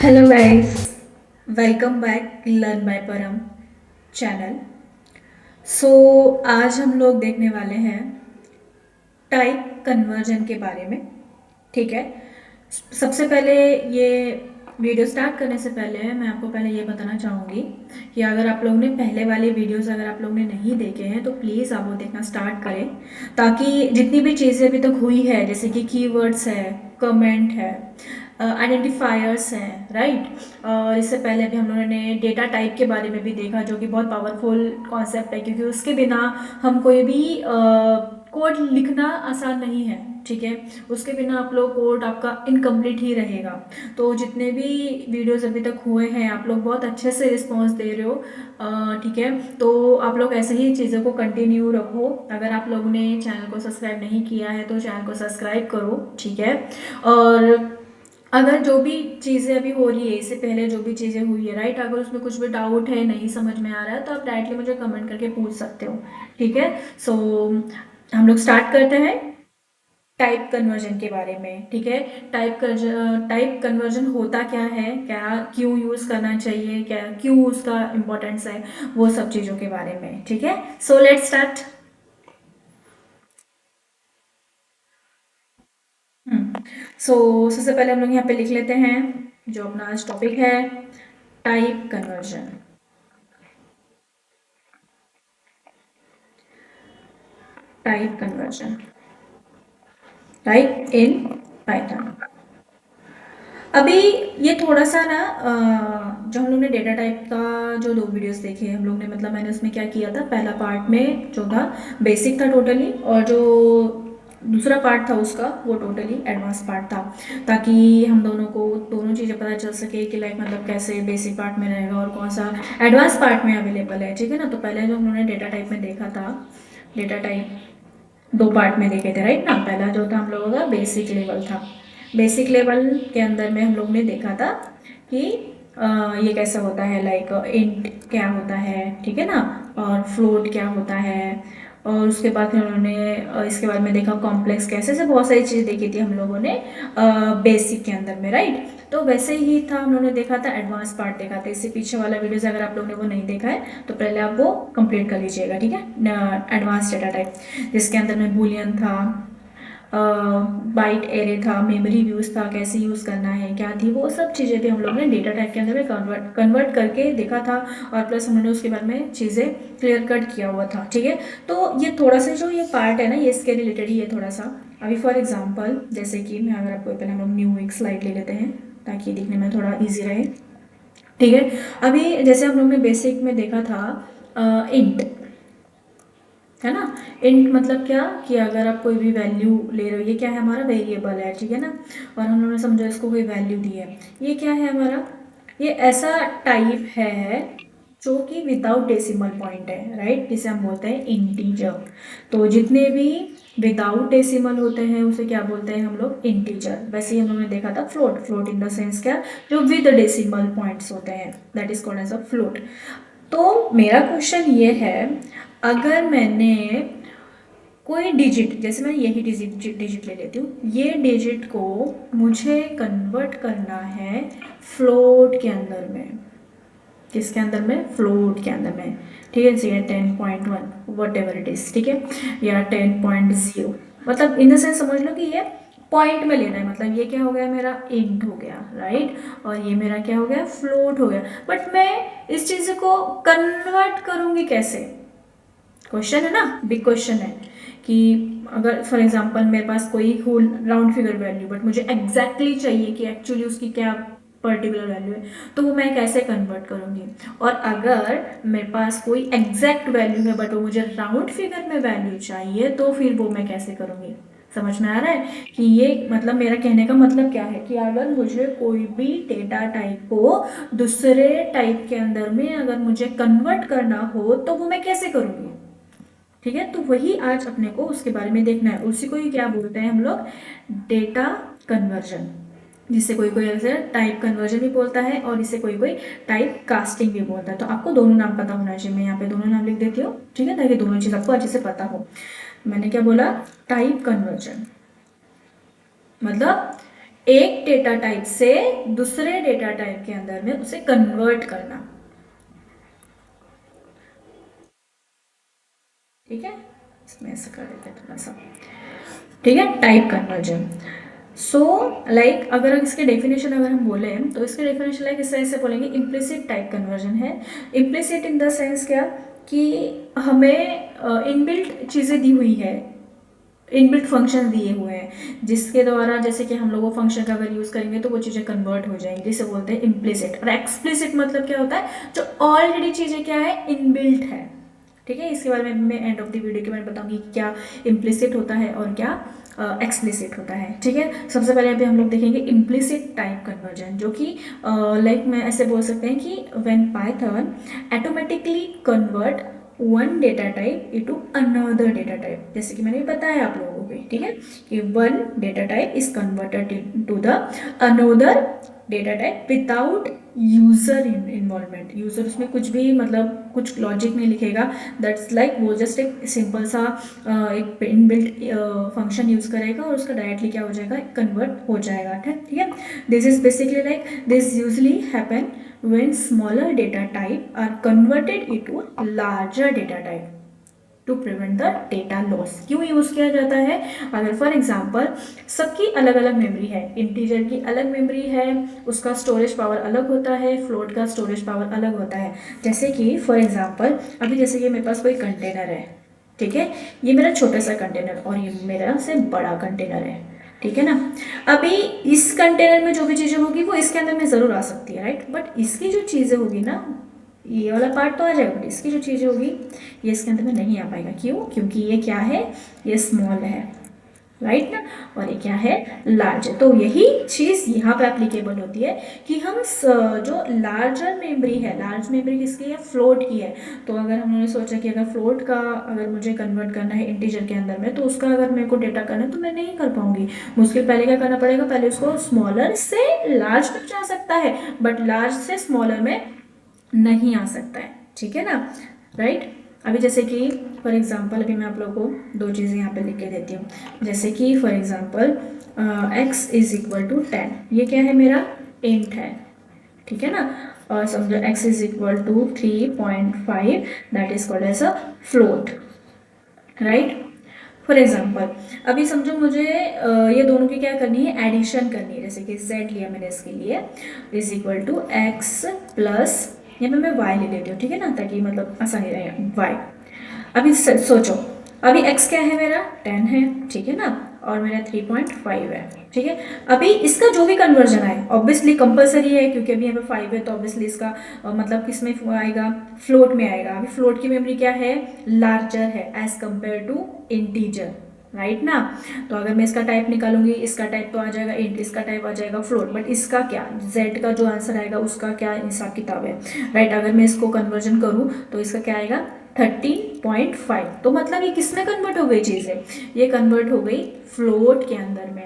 Hello guys, welcome back learn by परम channel. सो आज हम लोग देखने वाले हैं टाइप कन्वर्जन के बारे में। ठीक है। सबसे पहले ये वीडियो स्टार्ट करने से पहले मैं आपको पहले ये बताना चाहूँगी कि अगर आप लोगों ने पहले वाले वीडियोस अगर आप लोगों ने नहीं देखे हैं तो प्लीज़ आप वो देखना स्टार्ट करें, ताकि जितनी भी चीज़ें अभी तक हुई है जैसे कि कीवर्ड्स है, कमेंट है, आइडेंटिफायर्स हैं, राइट। और इससे पहले भी हम लोगों ने डेटा टाइप के बारे में भी देखा, जो कि बहुत पावरफुल कॉन्सेप्ट है, क्योंकि उसके बिना हम कोई भी कोड लिखना आसान नहीं है। ठीक है। उसके बिना आप लोग कोड आपका इनकम्प्लीट ही रहेगा। तो जितने भी वीडियोस अभी तक हुए हैं आप लोग बहुत अच्छे से रिस्पॉन्स दे रहे हो। ठीक है। तो आप लोग ऐसे ही चीज़ों को कंटिन्यू रखो। अगर आप लोगों ने चैनल को सब्सक्राइब नहीं किया है तो चैनल को सब्सक्राइब करो। ठीक है। और अगर जो भी चीज़ें अभी हो रही है, इससे पहले जो भी चीज़ें हुई है, राइट, अगर उसमें कुछ भी डाउट है, नहीं समझ में आ रहा है, तो आप डायरेक्टली मुझे कमेंट करके पूछ सकते हो। ठीक है। सो हम लोग स्टार्ट करते हैं टाइप कन्वर्जन के बारे में। ठीक है। टाइप कन्वर्जन होता क्या है, क्या क्यों यूज़ करना चाहिए, क्या क्यों उसका इम्पोर्टेंस है, वो सब चीज़ों के बारे में। ठीक है। So let's start. सो सबसे पहले हम लोग यहाँ पे लिख लेते हैं जो अपना आज टॉपिक है, type conversion. Type conversion, type in Python. अभी ये थोड़ा सा ना जो हम लोग ने डेटा टाइप का जो दो वीडियोस देखे हम लोग ने, मतलब मैंने उसमें क्या किया था, पहला पार्ट में जो था बेसिक था टोटली, और जो दूसरा पार्ट था उसका वो टोटली एडवांस पार्ट था, ताकि हम दोनों को दोनों चीज़ें पता चल सके कि लाइक मतलब कैसे बेसिक पार्ट में रहेगा और कौन सा एडवांस पार्ट में अवेलेबल है। ठीक है ना। तो पहले जो हम लोगों ने डेटा टाइप में देखा था, डेटा टाइप दो पार्ट में देखे थे, राइट ना। पहला जो था हम लोगों का बेसिक लेवल था। बेसिक लेवल के अंदर में हम लोग ने देखा था कि ये कैसा होता है, लाइक इंट क्या होता है, ठीक है ना, और फ्लोट क्या होता है। और उसके बाद फिर उन्होंने इसके बारे में देखा कॉम्प्लेक्स कैसे से बहुत सारी चीज़ देखी थी हम लोगों ने बेसिक के अंदर में, राइट। तो वैसे ही था, हम लोगों ने देखा था एडवांस पार्ट देखा था। इससे पीछे वाला वीडियोस अगर आप लोगों ने वो नहीं देखा है तो पहले आप वो कंप्लीट कर लीजिएगा। ठीक है। एडवांस डेटा टाइप जिसके अंदर में बूलियन था, बाइट एरे था, मेमोरी यूज़ था, कैसे यूज़ करना है, क्या थी, वो सब चीज़ें भी हम लोग ने डेटा टाइप के अंदर में कन्वर्ट करके देखा था। और प्लस हमने उसके बारे में चीज़ें क्लियर कट किया हुआ था। ठीक है। तो ये थोड़ा सा जो ये पार्ट है ना, ये इसके रिलेटेड ही है थोड़ा सा। अभी फॉर एग्जाम्पल जैसे कि मैं अगर आपको पहले हम लोग न्यू एक स्लाइड ले लेते हैं ताकि दिखने में थोड़ा ईजी रहे। ठीक है। अभी जैसे हम लोग ने बेसिक में देखा था इंट, है ना। इंट मतलब क्या कि अगर आप कोई भी वैल्यू ले रहे हो, ये क्या है हमारा वेरिएबल है, ठीक है ना। और हम लोगों ने समझो इसको कोई वैल्यू दी है, ये क्या है हमारा, ये ऐसा टाइप है जो कि विदाउट डेसिमल पॉइंट है, राइट, जिसे हम बोलते हैं इंटीजर। तो जितने भी विदाउट डेसिमल होते हैं उसे क्या बोलते हैं हम लोग, इंटीजर। वैसे ही हम लोगों ने देखा था float, float in the sense क्या, जो विद डेसिमल पॉइंट्स होते हैं, that is called as a float. तो मेरा क्वेश्चन ये है, अगर मैंने कोई डिजिट, जैसे मैं यही डिजिट डिजिट ले लेती हूँ, ये डिजिट को मुझे कन्वर्ट करना है फ्लोट के अंदर में। किसके अंदर में, फ्लोट के अंदर में। ठीक है। जैसे 10.1 वट एवर इट इज, ठीक है, या 10.0, मतलब इन द सेंस समझ लो कि ये पॉइंट में लेना है, मतलब ये क्या हो गया मेरा, इंट हो गया, राइट। और ये मेरा क्या हो गया, फ्लोट हो गया। बट मैं इस चीज़ को कन्वर्ट करूँगी कैसे, क्वेश्चन है ना, बिग क्वेश्चन है। कि अगर फॉर एग्जांपल मेरे पास कोई whole round figure value, but मुझे एग्जैक्टली चाहिए कि एक्चुअली उसकी क्या पर्टिकुलर वैल्यू है, तो वो मैं कैसे कन्वर्ट करूँगी। और अगर मेरे पास कोई एग्जैक्ट वैल्यू है बट वो मुझे राउंड फिगर में वैल्यू चाहिए, तो फिर वो मैं कैसे करूँगी। समझ में आ रहा है कि ये मतलब मेरा कहने का मतलब क्या है, कि अगर मुझे कोई भी डेटा टाइप को दूसरे टाइप के अंदर में अगर मुझे कन्वर्ट करना हो तो वो मैं कैसे करूँगी। ठीक है। तो वही आज अपने को उसके बारे में देखना है, उसी को ही क्या बोलते हैं हम लोग, डेटा कन्वर्जन, जिसे कोई कोई ऐसे टाइप कन्वर्जन भी बोलता है और इसे कोई कोई टाइप कास्टिंग भी बोलता है। तो आपको दोनों नाम पता होना चाहिए, मैं यहाँ पे दोनों नाम लिख देती हूँ, ठीक है, ताकि दोनों चीज़ आपको अच्छे से पता हो। मैंने क्या बोला, टाइप कन्वर्जन मतलब एक डेटा टाइप से दूसरे डेटा टाइप के अंदर में उसे कन्वर्ट करना। ठीक है, इसमें ऐसा कर देते हैं थोड़ा सा। ठीक है, टाइप कन्वर्जन। सो लाइक अगर इसके डेफिनेशन अगर हम बोले तो इसके डेफिनेशन लाइक इस तरह से बोलेंगे, इम्प्लिसिट टाइप कन्वर्जन है। इम्प्लिसिट इन द सेंस क्या कि हमें इनबिल्ट चीज़ें दी हुई है, इनबिल्ट फंक्शन दिए हुए हैं जिसके द्वारा जैसे कि हम लोग वो फंक्शन का अगर यूज़ करेंगे तो वो चीज़ें कन्वर्ट हो जाएंगी, जिसे बोलते हैं इम्प्लिसिट। और एक्सप्लिसिट मतलब क्या होता है, जो ऑलरेडी चीज़ें क्या है, इनबिल्ट है। ठीक है, इसके बारे में मैं एंड ऑफ द वीडियो के बारे में बताऊंगी कि क्या इम्प्लिसिट होता है और क्या एक्सप्लिसिट होता है। ठीक है, सबसे पहले अभी हम लोग देखेंगे इम्प्लिसिट टाइप कन्वर्जन, जो कि लाइक मैं ऐसे बोल सकते हैं कि when Python automatically convert one data type into another data type, जैसे कि मैंने बताया आप लोगों को। ठीक है, कि one data type is converted into the another data type without user involvement. User उसमें कुछ भी मतलब कुछ लॉजिक नहीं लिखेगा, दैट्स लाइक वो जस्ट एक सिंपल सा एक इनबिल्ट फंक्शन यूज़ करेगा और उसका डायरेक्टली क्या हो जाएगा, कन्वर्ट हो जाएगा। ठीक है, this is basically like this usually happen when smaller data type are converted into larger data type to prevent the data loss. क्यों यूज़ किया जाता है, अगर फॉर एग्जांपल सबकी अलग अलग मेमोरी है, इंटीजर की अलग मेमोरी है, उसका स्टोरेज पावर अलग होता है, फ्लोट का स्टोरेज पावर अलग होता है। जैसे कि फॉर एग्जांपल अभी जैसे कि मेरे पास कोई कंटेनर है, ठीक है, ये मेरा छोटा सा कंटेनर और ये मेरा से बड़ा कंटेनर है। ठीक है ना, अभी इस कंटेनर में जो भी चीज़ें होगी वो इसके अंदर में ज़रूर आ सकती है, राइट, बट इसकी जो चीज़ें होगी ना, ये वाला पार्ट तो आ जाएगा, बट इसकी जो चीज़ें होगी ये इसके अंदर में नहीं आ पाएगा। क्यों, क्योंकि ये क्या है, ये स्मॉल है, राइट ना, और ये क्या है, लार्ज है। तो यही चीज़ यहाँ पे एप्लीकेबल होती है कि हम जो लार्जर मेमोरी है, लार्ज मेमोरी किसकी है, फ्लोट की है। तो अगर हमने सोचा कि अगर फ्लोट का अगर मुझे कन्वर्ट करना है इंटीजर के अंदर में, तो उसका अगर मेरे को डेटा करना है तो मैं नहीं कर पाऊंगी। मुश्किल पहले क्या करना पड़ेगा, पहले उसको स्मॉलर से लार्ज तक जा सकता है, बट लार्ज से स्मॉलर में नहीं आ सकता है। ठीक है ना, राइट। अभी जैसे कि फॉर एग्जांपल अभी मैं आप लोगों को दो चीज़ें यहाँ पे लिख के देती हूँ। जैसे कि for example x is equal to 10, ये क्या है, मेरा इंट है। ठीक है ना, और समझो x is equal to 3.5, that is called as a float, right. For example अभी समझो मुझे ये दोनों की क्या करनी है, एडिशन करनी है। जैसे कि z लिया मैंने इसके लिए, is equal to x plus, यहाँ पे मैं y ले लेती हूँ, ठीक है ना, ताकि मतलब आसानी रहे, y। अभी सोचो, अभी x क्या है, मेरा 10 है, ठीक है ना, और मेरा 3.5 है। ठीक है, अभी इसका जो भी कन्वर्जन आए ऑब्वियसली कंपलसरी है, क्योंकि अभी यहाँ पे 5 है तो ऑब्वियसली इसका मतलब किस में आएगा, फ्लोट में आएगा। अभी फ्लोट की मेमोरी क्या है, लार्जर है as compare to integer, right ना। तो अगर मैं इसका टाइप निकालूंगी, इसका टाइप तो आ जाएगा इंट, इसका टाइप आ जाएगा फ्लोट, बट इसका क्या, z का जो आंसर आएगा उसका क्या हिसाब किताब है, राइट। अगर मैं इसको कन्वर्जन करूँ तो इसका क्या आएगा, 13.5। तो मतलब ये किस में कन्वर्ट हो गई चीज़ है, ये कन्वर्ट हो गई फ्लोट के अंदर में।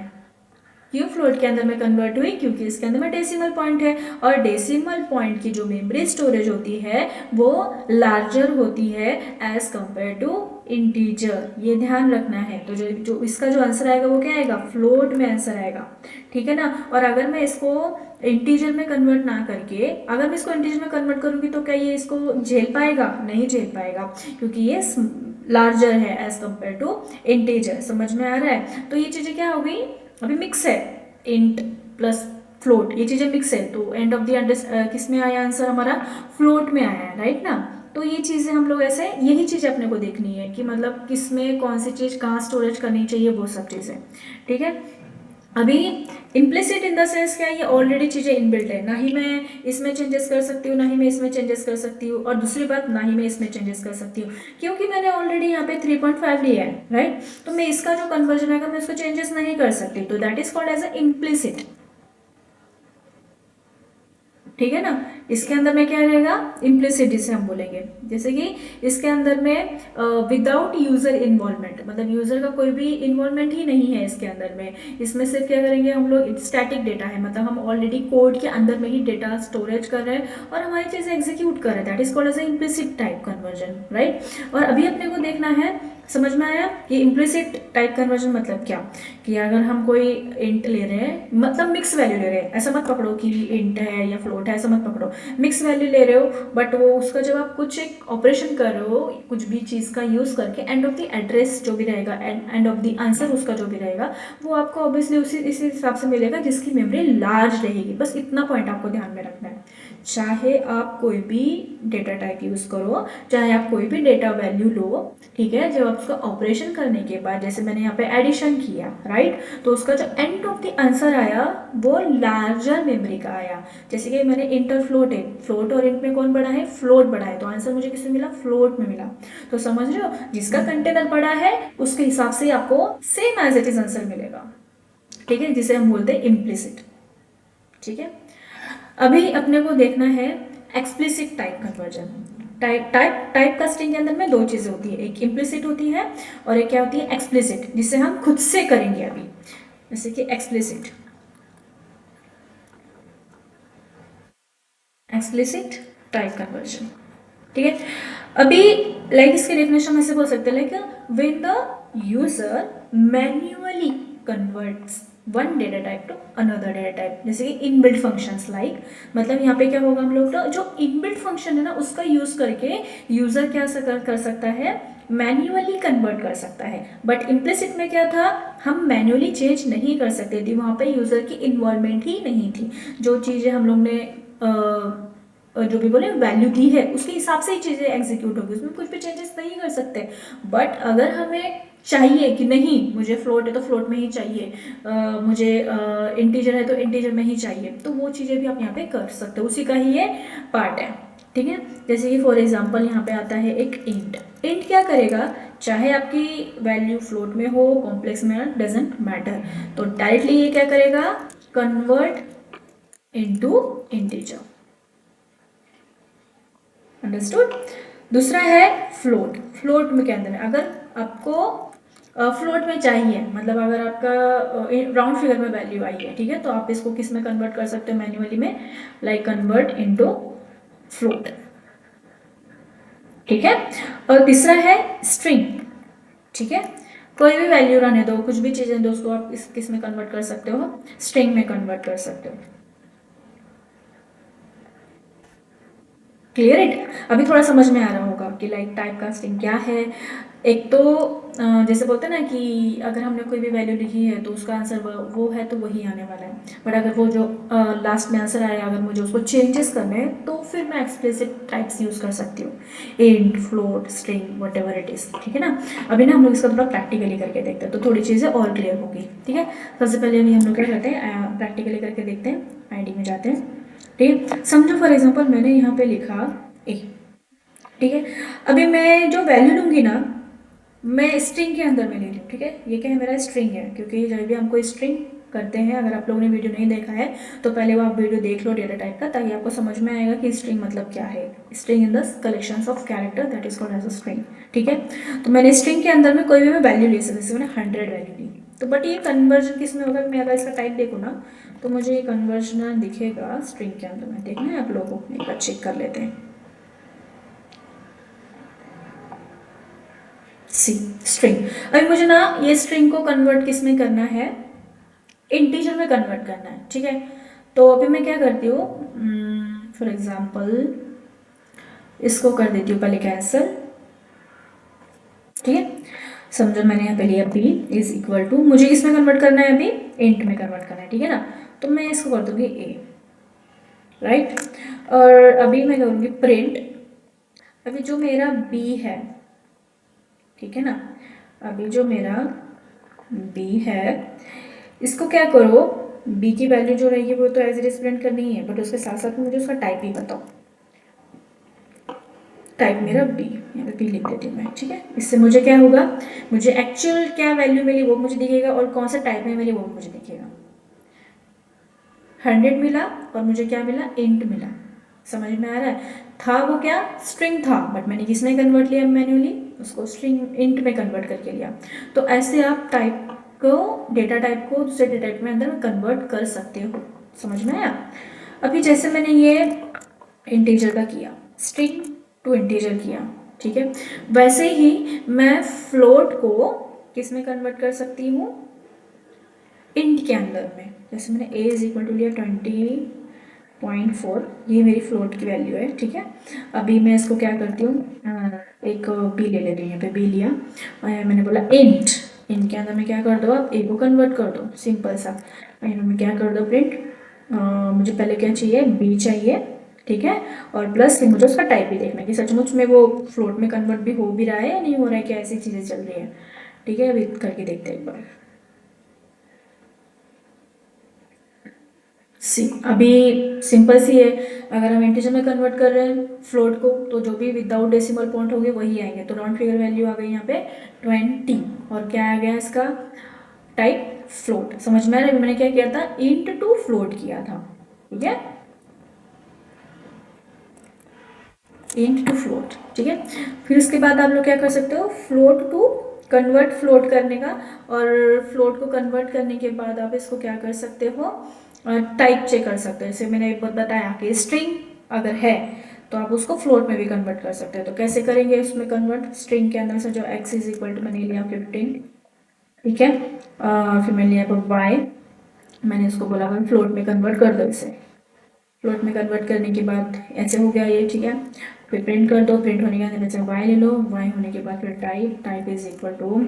क्यों फ्लोट के अंदर में कन्वर्ट हुई, क्योंकि इसके अंदर में डेसिमल पॉइंट है, और डेसिमल पॉइंट की जो मेमोरी स्टोरेज होती है वो लार्जर होती है एज कंपेयर टू इंटीजर, ये ध्यान रखना है। तो जो इसका जो आंसर आएगा वो क्या आएगा, फ्लोट में आंसर आएगा। ठीक है ना, और अगर मैं इसको इंटीजर में कन्वर्ट ना करके अगर मैं इसको इंटीजर में कन्वर्ट करूंगी तो क्या ये इसको झेल पाएगा, नहीं झेल पाएगा, क्योंकि ये लार्जर है एज कंपेयर टू इंटीजर। समझ में आ रहा है, तो ये चीज़ें क्या हो गई, अभी मिक्स है, इंट प्लस फ्लोट, ये चीज़ें मिक्स है, तो एंड ऑफ द किस में आया आंसर हमारा, फ्लोट में आया है, राइट ना। तो ये चीज़ें हम लोग ऐसे, यही चीज़ अपने को देखनी है कि मतलब किस में कौन सी चीज़ कहाँ स्टोरेज करनी चाहिए, वो सब चीज़ें। ठीक है, अभी इम्प्लिसिट इन द सेंस क्या है, ये ऑलरेडी चीज़ें इनबिल्ट है, ना ही मैं इसमें चेंजेस कर सकती हूँ, ना ही मैं इसमें चेंजेस कर सकती हूँ, और दूसरी बात ना ही मैं इसमें चेंजेस कर सकती हूँ, क्योंकि मैंने ऑलरेडी यहाँ पे 3.5 लिया है, राइट। तो मैं इसका जो कन्वर्जन आएगा मैं उसको चेंजेस नहीं कर सकती, तो that is called as a implicit. ठीक है ना, इसके अंदर में क्या रहेगा, इम्प्लिसिट जिसे हम बोलेंगे। जैसे कि इसके अंदर में विदाउट यूजर इन्वॉल्वमेंट, मतलब यूजर का कोई भी इन्वॉल्वमेंट ही नहीं है इसके अंदर में। इसमें सिर्फ क्या करेंगे हम लोग, स्टैटिक डेटा है, मतलब हम ऑलरेडी कोड के अंदर में ही डेटा स्टोरेज कर रहे हैं और हमारी चीज़ें एग्जीक्यूट कर रहे हैं, that is called as implicit type conversion, right. और अभी अपने को देखना है समझ में आया? ये इम्प्लिसिट टाइप कन्वर्जन मतलब क्या, कि अगर हम कोई इंट ले रहे हैं, मतलब मिक्स वैल्यू ले रहे हैं, ऐसा मत पकड़ो कि इंट है या फ्लोट है, ऐसा मत पकड़ो, मिक्स वैल्यू ले रहे हो, बट वो उसका जब आप कुछ एक ऑपरेशन कर रहे हो कुछ भी चीज़ का यूज़ करके, एंड ऑफ द एड्रेस जो भी रहेगा, एंड ऑफ द आंसर उसका जो भी रहेगा, वो आपको ऑब्वियसली उसी इसी हिसाब से मिलेगा जिसकी मेमोरी लार्ज रहेगी। बस इतना पॉइंट आपको ध्यान में रखना है। चाहे आप कोई भी डेटा टाइप यूज़ करो, चाहे आप कोई भी डेटा वैल्यू लो, ठीक है, जब आप उसका ऑपरेशन करने के बाद, जैसे मैंने यहाँ पे एडिशन किया, राइट, तो उसका जो एंड ऑफ द आंसर आया वो लार्जर मेमोरी का आया। जैसे कि मैंने इंट और फ्लोट है, फ्लोट और इंट में कौन बड़ा है, फ्लोट बड़ा है, तो आंसर मुझे किसमें मिला, फ्लोट में मिला। तो समझ रहे हो, जिसका कंटेनर बड़ा है उसके हिसाब से आपको same as it is answer मिलेगा, ठीक है, जिसे हम बोलते हैं इम्प्लिसिट। ठीक है, अभी अपने को देखना है explicit type conversion. Type casting के अंदर में दो चीज़ें होती है, एक इम्प्लिसिट होती है और एक क्या होती है, एक्सप्लिसिट, जिसे हम खुद से करेंगे अभी। जैसे कि एक्सप्लिसिट टाइप कन्वर्जन, ठीक है। अभी लाइक इसकी डेफिनेशन ऐसे बोल सकते हैं, like when the user manually converts one data type two another data type, जैसे कि इनबिल्ट फंक्शंस लाइक, मतलब यहाँ पे क्या होगा, हम लोग जो इनबिल्ट फंक्शन है ना उसका यूज करके यूजर क्या कर सकता है, मैन्युअली कन्वर्ट कर सकता है। बट इम्प्लिसिट में क्या था, हम मैन्युअली चेंज नहीं कर सकते थे, वहाँ पे यूजर की इन्वॉल्वमेंट ही नहीं थी। जो चीज़ें हम लोग ने जो भी बोले वैल्यू दी है उसके हिसाब से ही चीज़ें एग्जीक्यूट होगी, उसमें कुछ भी चेंजेस नहीं कर सकते। बट अगर हमें चाहिए कि नहीं मुझे फ्लोट है तो फ्लोट में ही चाहिए, मुझे इंटीजर है तो इंटीजर में ही चाहिए, तो वो चीज़ें भी आप यहाँ पे कर सकते हो, उसी का ही ये पार्ट है। ठीक है, जैसे कि फॉर एग्जांपल यहाँ पे आता है एक इंट। इंट क्या करेगा, चाहे आपकी वैल्यू फ्लोट में हो कॉम्प्लेक्स में, डजेंट मैटर, तो डायरेक्टली ये क्या करेगा, कन्वर्ट इनटू इंटीजर। अंडरस्टूड। दूसरा है फ्लोट। फ्लोट में क्या अंदर है, अगर आपको फ्लोट में चाहिए, मतलब अगर आपका राउंड फिगर में वैल्यू आई है, ठीक है, तो आप इसको किस में कन्वर्ट कर सकते हो, मैन्युअली में, लाइक कन्वर्ट इनटू फ्लोट। ठीक है, और तीसरा है स्ट्रिंग। ठीक है, कोई भी वैल्यू रहने दो, कुछ भी चीज़ें दो, उसको आप किस में कन्वर्ट कर सकते हो, स्ट्रिंग में कन्वर्ट कर सकते हो। Clear it. अभी थोड़ा समझ में आ रहा होगा कि लाइक टाइप कास्टिंग क्या है। एक तो जैसे बोलते हैं ना कि अगर हमने कोई भी वैल्यू लिखी है तो उसका आंसर वो है तो वही आने वाला है, बट अगर वो जो लास्ट में आंसर आया अगर मुझे उसको चेंजेस करने हैं तो फिर मैं एक्सप्लिसिट टाइप्स यूज़ कर सकती हूँ, int, float, string, what ever it is. ठीक है ना, अभी ना हम लोग इसका थोड़ा प्रैक्टिकली करके देखते हैं तो थोड़ी चीज़ें और क्लियर होगी। ठीक है, सबसे पहले अभी हम लोग क्या करते हैं, प्रैक्टिकली करके देखते हैं, आईडी में जाते हैं। ठीक है, समझो फॉर एग्जांपल मैंने यहाँ पे लिखा ए। ठीक है, अभी मैं जो वैल्यू लूँगी ना, मैं स्ट्रिंग के अंदर में ले लूँ। ठीक है, ये क्या है, मेरा स्ट्रिंग है, क्योंकि जब भी हम कोई स्ट्रिंग करते हैं, अगर आप लोगों ने वीडियो नहीं देखा है तो पहले वो आप वीडियो देख लो डेटा टाइप का, ताकि आपको समझ में आएगा कि स्ट्रिंग मतलब क्या है। String in the collections of character that is called as a string. ठीक है, तो मैंने स्ट्रिंग के अंदर में कोई भी मैं वैल्यू ले सकती हूँ, जैसे मैंने 100 वैल्यू ली, तो बट ये कन्वर्जन किस में होगा, मैं अगर इसका टाइप देखूँ ना तो मुझे ये कन्वर्जन दिखेगा स्ट्रिंग के अंदर में। देखना है आप लोगों को, एक बार चेक कर लेते हैं। सी स्ट्रिंग, अभी मुझे ना ये स्ट्रिंग को कन्वर्ट किस में करना है, इंटीजर में कन्वर्ट करना है। ठीक है, तो अभी मैं क्या करती हूँ, फॉर एग्जांपल इसको कर देती हूँ पहले कैंसिल। ठीक है, समझो मैंने यहाँ पे लिया b इज इक्वल टू, मुझे किसमें कन्वर्ट करना है, अभी इंट में कन्वर्ट करना है। ठीक है ना, तो मैं इसको कर दूंगी a, राइट, और अभी मैं करूँगी प्रिंट, अभी जो मेरा b है, ठीक है ना, अभी जो मेरा b है इसको क्या करो, b की वैल्यू जो रहेगी वो तो एज इट इज प्रिंट करनी है, बट उसके साथ साथ मुझे उसका टाइप भी बताओ। टाइप मेरा b, यहाँ पे b लिख देती हूँ मैं। ठीक है, इससे मुझे क्या होगा, मुझे एक्चुअल क्या वैल्यू मिली वो मुझे दिखेगा, और कौन सा टाइप में मिली वो मुझे दिखेगा। 100 मिला और मुझे क्या मिला, इंट मिला। समझ में आ रहा है, था वो क्या, स्ट्रिंग था, बट मैंने किसमें कन्वर्ट लिया, मैन्युअली उसको स्ट्रिंग इंट में कन्वर्ट करके लिया। तो ऐसे आप टाइप को, डेटा टाइप को दूसरे डेटा टाइप में अंदर में कन्वर्ट कर सकते हो। समझ में आया। अभी जैसे मैंने ये इंटीजर का किया, स्ट्रिंग टू इंटीजर किया, ठीक है। वैसे ही मैं फ्लोट को किस में कन्वर्ट कर सकती हूँ, इंट के अंदर में। जैसे मैंने a इज इक्वल टू लिया 20.4, ये मेरी फ्लोट की वैल्यू है, ठीक है। अभी मैं इसको क्या करती हूँ, एक b ले लेती हूँ, यहाँ पे b लिया और मैंने बोला इंट, इंट के अंदर में क्या कर दो, आप a को कन्वर्ट कर दो, सिंपल सा। यहाँ में क्या कर दो प्रिंट, मुझे पहले क्या चाहिए, b चाहिए, ठीक है। और प्लस मुझे उसका टाइप भी देखना है कि सचमुच में वो फ्लोट में कन्वर्ट भी हो भी रहा है या नहीं हो रहा है, क्या ऐसी चीज़ें चल रही है, ठीक है। अभी करके देखते हैं एक बार। अभी सिंपल सी है, अगर हम इंटीजर में कन्वर्ट कर रहे हैं फ्लोट को, तो जो भी विदाउट डेसिमल पॉइंट होंगे वही आएंगे। तो राउंड फिगर वैल्यू आ गई यहाँ पे 20, और क्या आ गया इसका टाइप, फ्लोट। समझ में आ रहा है, अभी मैंने क्या किया था, इंट टू फ्लोट किया था, ठीक है, इंट टू फ्लोट, ठीक है। फिर उसके बाद आप लोग क्या कर सकते हो, फ्लोट टू कन्वर्ट फ्लोट करने का, और फ्लोट को कन्वर्ट करने के बाद आप इसको क्या कर सकते हो, टाइप चेक कर सकते हो। जैसे मैंने एक बात बताया कि स्ट्रिंग अगर है तो आप उसको फ्लोट में भी कन्वर्ट कर सकते हो। तो कैसे करेंगे उसमें कन्वर्ट, स्ट्रिंग के अंदर से जो x इज इक्वल टू मैंने लिया 15, ठीक है। फिर मैंने लिया y, मैंने इसको बोला फ्लोट में कन्वर्ट कर दो इसे। फ्लोट में कन्वर्ट करने के बाद ऐसे हो गया ये, ठीक है। फिर प्रिंट कर दो, प्रिंट होने के बाद जैसे वाई ले लो, वाई होने के बाद फिर type, type is equal to,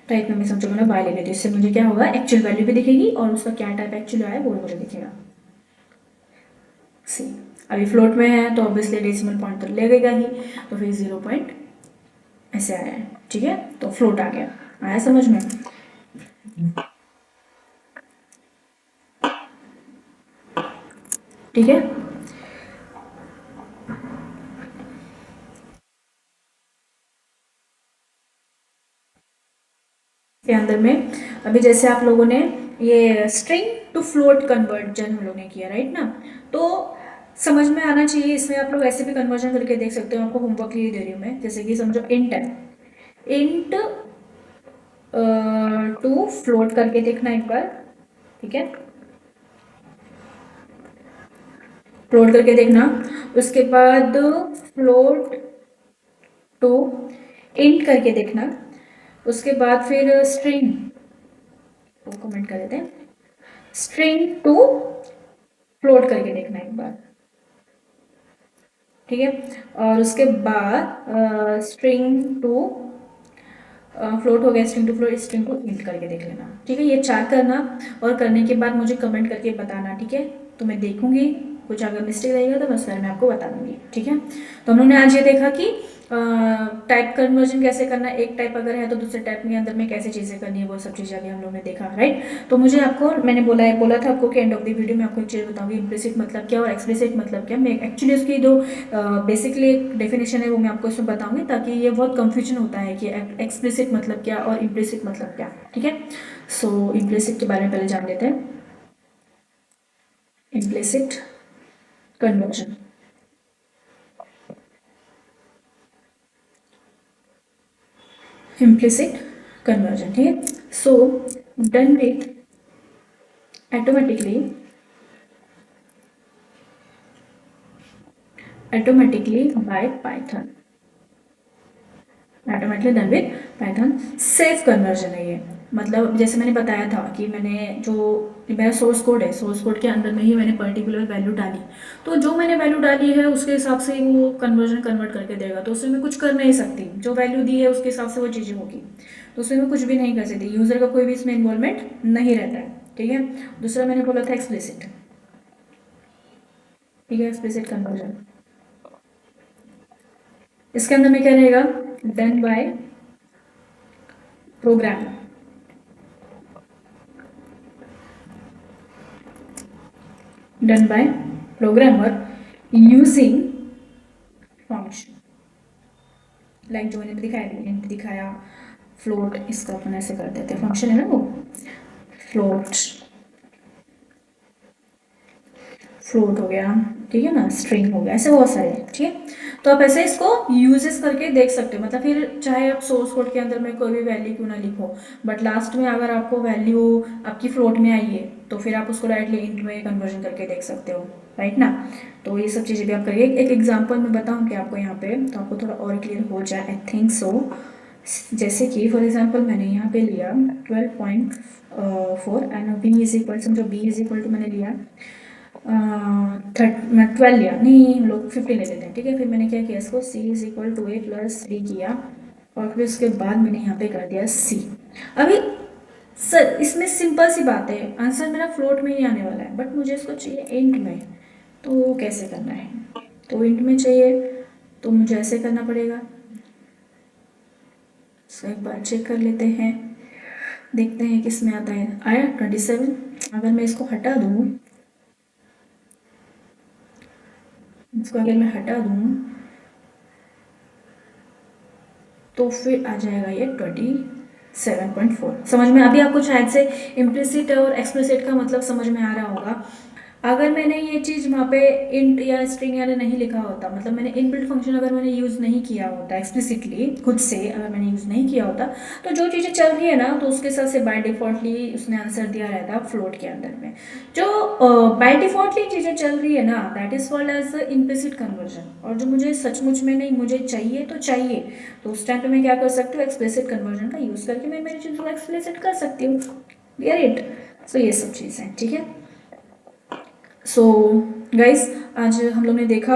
type में मैं समझो मैंने वाई ले लेती हूँ, इससे मुझे क्या होगा, एक्चुअल वैल्यू भी दिखेगी और उसका क्या टाइप एक्चुअली आया वो मुझे दिखेगा। सी, अभी फ्लोट में है तो ऑब्वियसली डेसिमल पॉइंट तो लगेगा ही, तो फिर 0 पॉइंट ऐसे आया है, ठीक है। तो फ्लोट आ गया, आया समझ में, ठीक है। के अंदर में अभी जैसे आप लोगों ने ये स्ट्रिंग टू फ्लोट कन्वर्जन हम लोग ने किया, राइट ना, तो समझ में आना चाहिए। इसमें आप लोग ऐसे भी कन्वर्जन करके देख सकते हो, आपको होमवर्क लिए दे रही हूँ मैं। जैसे कि समझो इंट है, इंट टू फ्लोट करके देखना एक बार, ठीक है, फ्लोट करके देखना। उसके बाद फ्लोट टू इंट करके देखना। उसके बाद फिर स्ट्रिंग को कमेंट कर देते हैं, स्ट्रिंग टू फ्लोट करके देखना एक बार, ठीक है। और उसके बाद स्ट्रिंग टू फ्लोट हो गया, string to float, string to int करके देख लेना, ठीक है। ये 4 करना और करने के बाद मुझे कमेंट करके बताना, ठीक है। तो मैं देखूंगी, कुछ अगर मिस्टेक रहेगा तो मैं उस बारे में आपको बता दूंगी, ठीक है। तो हम लोग ने आज ये देखा कि टाइप कन्वर्जन कैसे करना है, एक टाइप अगर है तो दूसरे टाइप के अंदर में कैसे चीज़ें करनी है, वो सब चीज़ें अभी हम लोग ने देखा, राइट। तो मुझे आपको, मैंने बोला था आपको कि एंड ऑफ द वीडियो में आपको एक चीज़ बताऊंगी, इम्प्लिसिट मतलब क्या और एक्सप्लिसिट मतलब क्या। मैं एक्चुअली उसकी जो बेसिकली एक डेफिनेशन है वो मैं आपको इसमें बताऊंगी, ताकि ये बहुत कंफ्यूजन होता है कि एक्सप्लिसिट मतलब क्या और इम्प्लिसिट मतलब क्या, ठीक है। सो इम्प्लिसिट के बारे में पहले जान लेते हैं, इम्प्लिसिट कन्वर्जन, इम्प्लिसिट कन्वर्जन, ठीक है। So done with automatically by Python, automatically done with Python. Safe conversion है ये, मतलब जैसे मैंने बताया था कि मैंने जो मेरा सोर्स कोड है, सोर्स कोड के अंदर में ही मैंने पर्टिकुलर वैल्यू डाली, तो जो मैंने वैल्यू डाली है उसके हिसाब से ही वो कन्वर्जन कन्वर्ट करके देगा। तो उसमें मैं कुछ कर नहीं सकती, जो वैल्यू दी है उसके हिसाब से वो चीज़ें होगी, तो उसमें मैं कुछ भी नहीं कर सकती, यूज़र का कोई भी इसमें इन्वॉल्वमेंट नहीं रहता है, ठीक है। दूसरा मैंने बोला था एक्सप्लिसिट, ठीक है, एक्सप्लिसिट कन्वर्जन। इसके अंदर में क्या रहेगा, done by program, done by programmer using function, like जो मैंने दिखाया फ्लोट, इसका अपन ऐसे कर देते हैं, फंक्शन है ना वो, फ्लोट, फ्लोट हो गया, ठीक है ना, स्ट्रिंग हो गया, ऐसे बहुत सारे, ठीक है। तो आप ऐसे इसको यूजेस करके देख सकते हो, मतलब फिर चाहे आप सोर्स कोड के अंदर में कोई भी वैल्यू क्यों ना लिखो, बट लास्ट में अगर आपको वैल्यू आपकी फ्लोट में आई है तो फिर आप उसको डायरेक्टली इंट में कन्वर्जन करके देख सकते हो, राइट ना। तो ये सब चीज़ें भी आप करिए। एक एग्जांपल मैं बताऊँ कि आपको यहाँ पे, तो आपको थोड़ा और क्लियर हो जाए, आई थिंक सो। जैसे कि फॉर एग्जांपल मैंने यहाँ पे लिया 12.4 एंड बी इज इक्वल, समझो बी इज इक्वल टू मैंने लिया 12 लिया, नहीं हम लोग 15 ले लेते हैं, ठीक है। फिर मैंने क्या किया, इसको C is equal to A plus B किया, और फिर उसके बाद मैंने यहाँ पे कर दिया सी। अभी सर इसमें सिंपल सी बात है, आंसर मेरा फ्लोट में ही आने वाला है, बट मुझे इसको चाहिए इंट में, तो कैसे करना है, तो इंट में चाहिए तो मुझे ऐसे करना पड़ेगा। सो एक बार चेक कर लेते हैं, देखते हैं किस में आता है। आया 27। अगर मैं इसको हटा दूँ, इसको अगर मैं हटा दूँ तो फिर आ जाएगा ये 27.4। समझ में अभी आपको शायद से इम्प्लिसिट और एक्सप्लिसिट का मतलब समझ में आ रहा होगा। अगर मैंने ये चीज़ वहाँ पे इंट या स्ट्रिंग या नहीं लिखा होता, मतलब मैंने इनबिल्ट फंक्शन अगर मैंने यूज़ नहीं किया होता एक्सप्लिसिटली खुद से, अगर मैंने यूज़ नहीं किया होता, तो जो चीज़ें चल रही है ना, तो उसके हिसाब से बाय डिफ़ॉल्टली उसने आंसर दिया रहता फ्लोट के अंदर में। जो बाय डिफ़ॉल्टली चीज़ें चल रही है ना, that is called as implicit conversion. और जो मुझे सचमुच में नहीं मुझे चाहिए तो चाहिए, तो उस टाइम पे मैं क्या कर सकती हूँ, एक्सप्लिसिट कन्वर्जन का यूज़ करके मैं मेरी चीज़ को एक्सप्लिसिट कर सकती हूँ। Clear it. सो ये सब चीज़ें ठीक है। सो गाइस, आज हम लोग ने देखा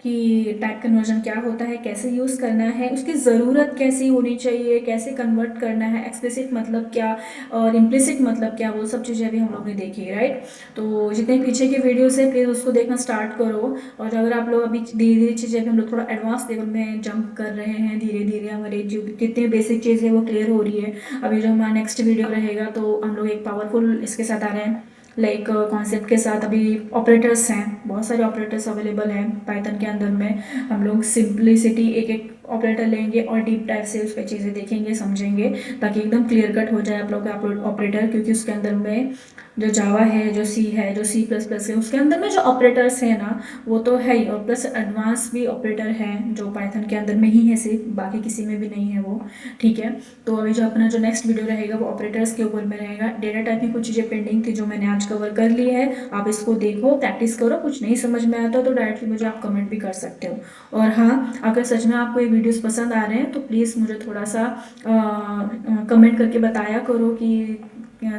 कि टाइप कन्वर्जन क्या होता है, कैसे यूज़ करना है, उसकी ज़रूरत कैसी होनी चाहिए, कैसे कन्वर्ट करना है, एक्सप्लिसिट मतलब क्या और इम्प्लिसिट मतलब क्या, वो सब चीज़ें अभी हम लोग ने देखी, राइट। तो जितने पीछे के वीडियोस है प्लीज़ उसको देखना स्टार्ट करो। और अगर आप लोग अभी धीरे धीरे चीज़ें, अभी हम लोग थोड़ा एडवांस लेवल में जंप कर रहे हैं, धीरे धीरे हमारे जो कितनी बेसिक चीज़ है वो क्लियर हो रही है। अभी जो हमारा नेक्स्ट वीडियो रहेगा तो हम लोग एक पावरफुल इसके साथ आ रहे हैं, लाइक कॉन्सेप्ट के साथ। अभी ऑपरेटर्स हैं, बहुत सारे ऑपरेटर्स अवेलेबल हैं पाइथन के अंदर में। हम लोग सिंप्लिसिटी एक एक ऑपरेटर लेंगे और डीप टाइप से उस पर चीज़ें देखेंगे समझेंगे, ताकि एकदम क्लियर कट हो जाए आप लोग का ऑपरेटर। क्योंकि उसके अंदर में जो जावा है, जो सी है, जो सी प्लस प्लस है, उसके अंदर में जो ऑपरेटर्स हैं ना, वो तो है ही, और प्लस एडवांस भी ऑपरेटर हैं जो पाइथन के अंदर में ही है, सिर्फ बाकी किसी में भी नहीं है वो, ठीक है। तो अभी जो अपना जो नेक्स्ट वीडियो रहेगा वो ऑपरेटर्स के ऊपर में रहेगा। डेटा टाइप की कुछ चीज़ें पेंडिंग थी जो मैंने आज कवर कर ली है, आप इसको देखो, प्रैक्टिस करो। कुछ नहीं समझ में आता तो डायरेक्टली मुझे आप कमेंट भी कर सकते हो। और हाँ, अगर सच में आपको ये वीडियोस पसंद आ रहे हैं तो प्लीज़ मुझे थोड़ा सा कमेंट करके बताया करो कि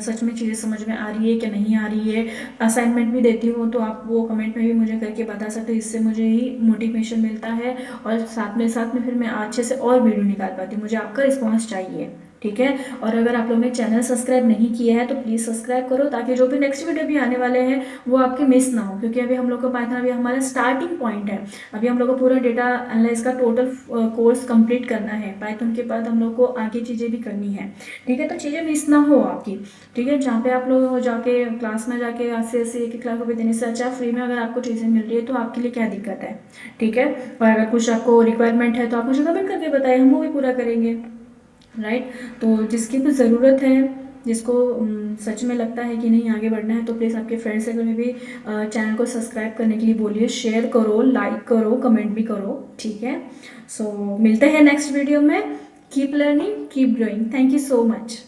सच में चीज़ें समझ में आ रही है कि नहीं आ रही है। असाइनमेंट भी देती हूँ तो आप वो कमेंट में भी मुझे करके बता सकते हो, इससे मुझे ही मोटिवेशन मिलता है, और साथ में फिर मैं अच्छे से और वीडियो निकाल पाती हूँ। मुझे आपका रिस्पॉन्स चाहिए, ठीक है। और अगर आप लोगों ने चैनल सब्सक्राइब नहीं किया है तो प्लीज़ सब्सक्राइब करो, ताकि जो भी नेक्स्ट वीडियो भी आने वाले हैं वो आपके मिस ना हो। क्योंकि अभी हम लोग का पाइथन अभी हमारा स्टार्टिंग पॉइंट है। अभी हम लोग को पूरा डेटा एनालिसिस का टोटल कोर्स कंप्लीट करना है। पाइथन के बाद हम लोग को आगे चीज़ें भी करनी है, ठीक है। तो चीज़ें मिस ना हो आपकी, ठीक है। जहाँ पे आप लोग जाके क्लास में जाके ऐसे ऐसे एक एक लाख रुपये देने से अच्छा फ्री में अगर आपको चीज़ें मिल रही है तो आपके लिए क्या दिक्कत है, ठीक है। और अगर कुछ आपको रिक्वायरमेंट है तो आप मुझे कमेंट करके बताइए, हम वो भी पूरा करेंगे, राइट। तो जिसकी भी ज़रूरत है, जिसको सच में लगता है कि नहीं आगे बढ़ना है, तो प्लीज़ आपके फ्रेंड सर्कल में भी चैनल को सब्सक्राइब करने के लिए बोलिए, शेयर करो, लाइक करो, कमेंट भी करो, ठीक है। सो मिलते हैं नेक्स्ट वीडियो में। Keep learning, keep growing. Thank you so much.